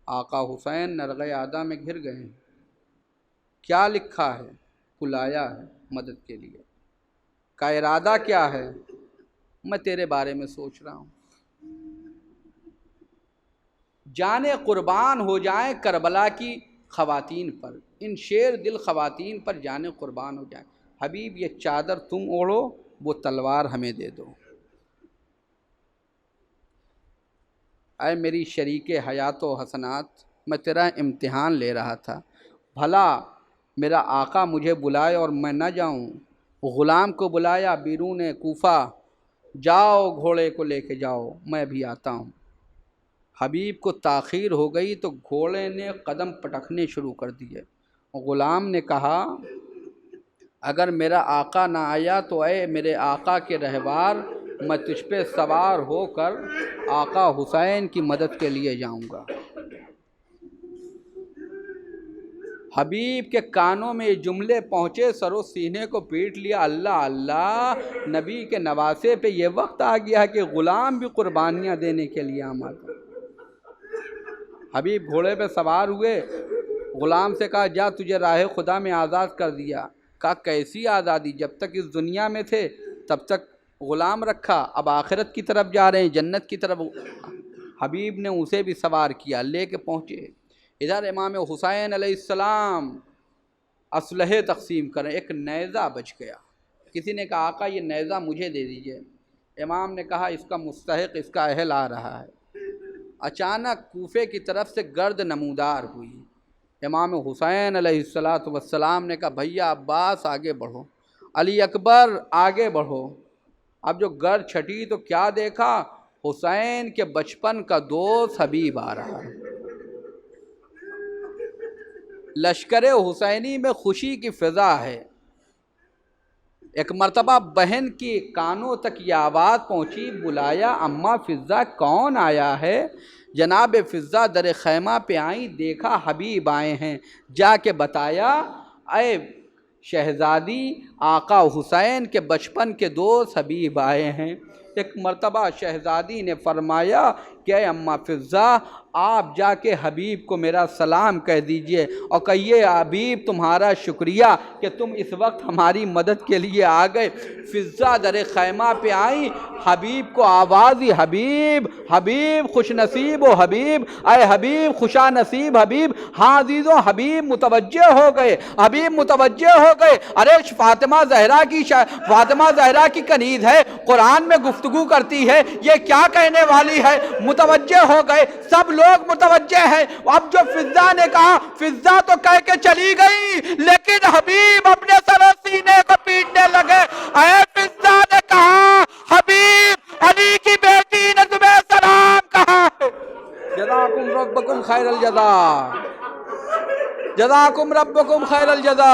آقا حسین نرغِ عادہ میں گھر گئے ہیں۔ کیا لکھا ہے؟ بلایا ہے مدد کے لیے۔ کا ارادہ کیا ہے؟ میں تیرے بارے میں سوچ رہا ہوں۔ جانے قربان ہو جائیں کربلا کی خواتین پر، ان شیر دل خواتین پر جانے قربان ہو جائیں۔ حبیب یہ چادر تم اوڑھو، وہ تلوار ہمیں دے دو۔ اے میری شریک حیات و حسنات، میں تیرا امتحان لے رہا تھا، بھلا میرا آقا مجھے بلائے اور میں نہ جاؤں؟ غلام کو بلایا بیرون کوفہ، جاؤ گھوڑے کو لے کے جاؤ، میں بھی آتا ہوں۔ حبیب کو تاخیر ہو گئی تو گھوڑے نے قدم پٹکنے شروع کر دیے۔ غلام نے کہا اگر میرا آقا نہ آیا تو اے میرے آقا کے رہوار، میں تجھ پہ سوار ہو کر آقا حسین کی مدد کے لیے جاؤں گا۔ حبیب کے کانوں میں یہ جملے پہنچے، سر و سینے کو پیٹ لیا، اللہ اللہ، نبی کے نواسے پہ یہ وقت آ گیا کہ غلام بھی قربانیاں دینے کے لیے آمادہ۔ حبیب گھوڑے پہ سوار ہوئے، غلام سے کہا جا تجھے راہ خدا میں آزاد کر دیا۔ کہا کیسی آزادی، جب تک اس دنیا میں تھے تب تک غلام رکھا، اب آخرت کی طرف جا رہے ہیں، جنت کی طرف۔ حبیب نے اسے بھی سوار کیا، لے کے پہنچے۔ ادھر امام حسین علیہ السلام اسلحے تقسیم کریں، ایک نیزہ بچ گیا۔ کسی نے کہا آقا یہ نیزہ مجھے دے دیجئے۔ امام نے کہا اس کا مستحق، اس کا اہل آ رہا ہے۔ اچانک کوفے کی طرف سے گرد نمودار ہوئی۔ امام حسین علیہ السلام نے کہا بھیا عباس آگے بڑھو، علی اکبر آگے بڑھو۔ اب جو گرد چھٹی تو کیا دیکھا، حسین کے بچپن کا دوست حبیب آ رہا ہے۔ لشکر حسینی میں خوشی کی فضا ہے۔ ایک مرتبہ بہن کی کانوں تک یہ آواز پہنچی، بلایا اماں فضہ کون آیا ہے؟ جناب فضہ در خیمہ پہ آئیں، دیکھا حبیب آئے ہیں، جا کے بتایا اے شہزادی آقا حسین کے بچپن کے دوست حبیب آئے ہیں۔ ایک مرتبہ شہزادی نے فرمایا کہ اے اماں فضہ آپ جا کے حبیب کو میرا سلام کہہ دیجئے اور کہیے حبیب تمہارا شکریہ کہ تم اس وقت ہماری مدد کے لیے آ گئے۔ فضہ در خیمہ پہ آئیں، حبیب کو آواز دی حبیب حبیب خوش نصیب و حبیب، اے حبیب خوشا نصیب حبیب۔ ہاں عزیزوں حبیب متوجہ ہو گئے، حبیب متوجہ ہو گئے۔ ارے فاطمہ زہرا کی کنیز ہے، قرآن میں گفتگو کرتی ہے، یہ کیا کہنے والی ہے؟ متوجہ ہو گئے، سب لوگ متوجہ ہیں۔ اب جو فضہ نے کہا، فضہ تو کہہ کے چلی گئی لیکن حبیب اپنے سر و سینے کو پیٹنے لگے۔ اے فضہ نے کہا حبیب علی کی بیٹی نے تمہیں سلام کہا ہے۔ جزاکم ربکم خیر الجزا، جزاکم ربکم خیر الجزا۔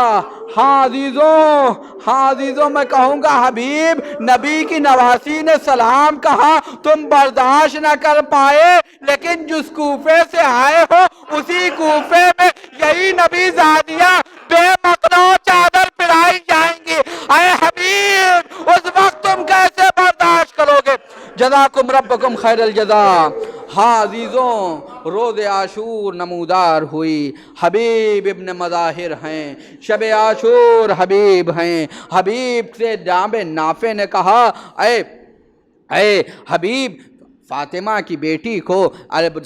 ہاں عزیزوں میں کہوں گا حبیب نبی کی نواسی نے سلام کہا، تم برداشت نہ کر پائے، لیکن جس کوفے سے آئے ہو اسی کوفے میں یہی نبی زادیاں بے مقنع چادر پھرائی جائیں گی۔ اے حبیب اس وقت تم کیسے برداشت کرو گے؟ جزاکم ربکم خیر الجزا۔ ہاں عزیزوں روز عاشور نمودار ہوئی، حبیب ابن مظاہر ہیں، شب عاشور حبیب ہیں۔ حبیب سے جناب نافع نے کہا اے حبیب فاطمہ کی بیٹی کو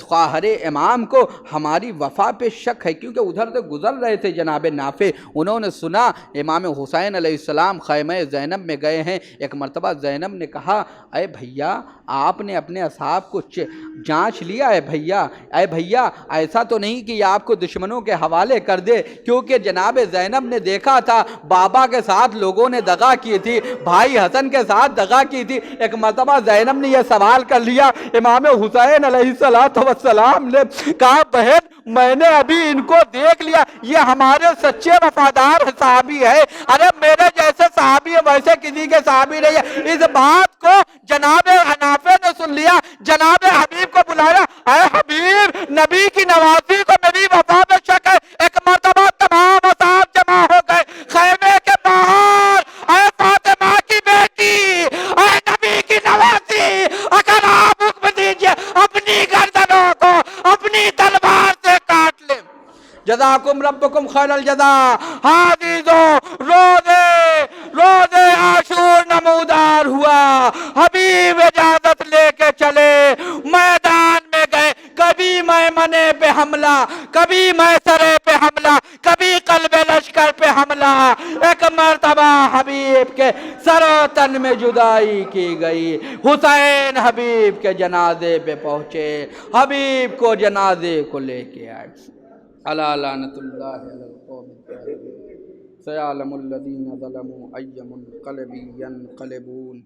خواہر امام کو ہماری وفا پہ شک ہے، کیونکہ ادھر سے گزر رہے تھے جناب نافع، انہوں نے سنا امام حسین علیہ السلام خیمہ زینب میں گئے ہیں۔ ایک مرتبہ زینب نے کہا اے بھیا آپ نے اپنے اصحاب کو جانچ لیا ہے بھیا؟ اے بھیا ایسا تو نہیں کہ یہ آپ کو دشمنوں کے حوالے کر دے، کیونکہ جناب زینب نے دیکھا تھا بابا کے ساتھ لوگوں نے دغا کی تھی، بھائی حسن کے ساتھ دغا کی تھی۔ ایک مرتبہ زینب نے یہ سوال کر لیا، امام حسین علیہ السلام نے کہا بہن میں نے ابھی ان کو دیکھ لیا، یہ ہمارے سچے وفادار صحابی ہے۔ ارے میرے جیسے صحابی ہے ویسے کسی کے صحابی نہیں ہے۔ اس بات کو جناب نافع نے سن لیا، جناب حبیب کو بلایا، اے حبیب نبی کی نوازی کو میری وفا میں شک ہے۔ ایک مرتبہ تمام اصحاب جمع ہو گئے خیمے کے باہر، اے فاطمہ کی بیٹی، اے نبی کی نوازی، اگر آپ حکم دیجئے اپنی گردنوں کو اپنی تلوار سے کاٹ لیں۔ جزاکم ربکم خیر الجزا۔ ہاں عزیزوں روز عاشور نمودار ہوا، حبیب اجازت لے کے چلے، میدان میں گئے، کبھی میمنے پہ حملہ، کبھی میسرے پہ حملہ، کبھی قلب لشکر پہ حملہ۔ ایک مرتبہ حبیب کے سر و تن میں جدائی کی گئی، حسین حبیب کے جنازے پہ پہنچے، حبیب کو جنازے کو لے کے آئے۔ الا لعنت اللہ علی القوم الظالمین، سیعلم الذین ظلموا ای منقلب ینقلبون۔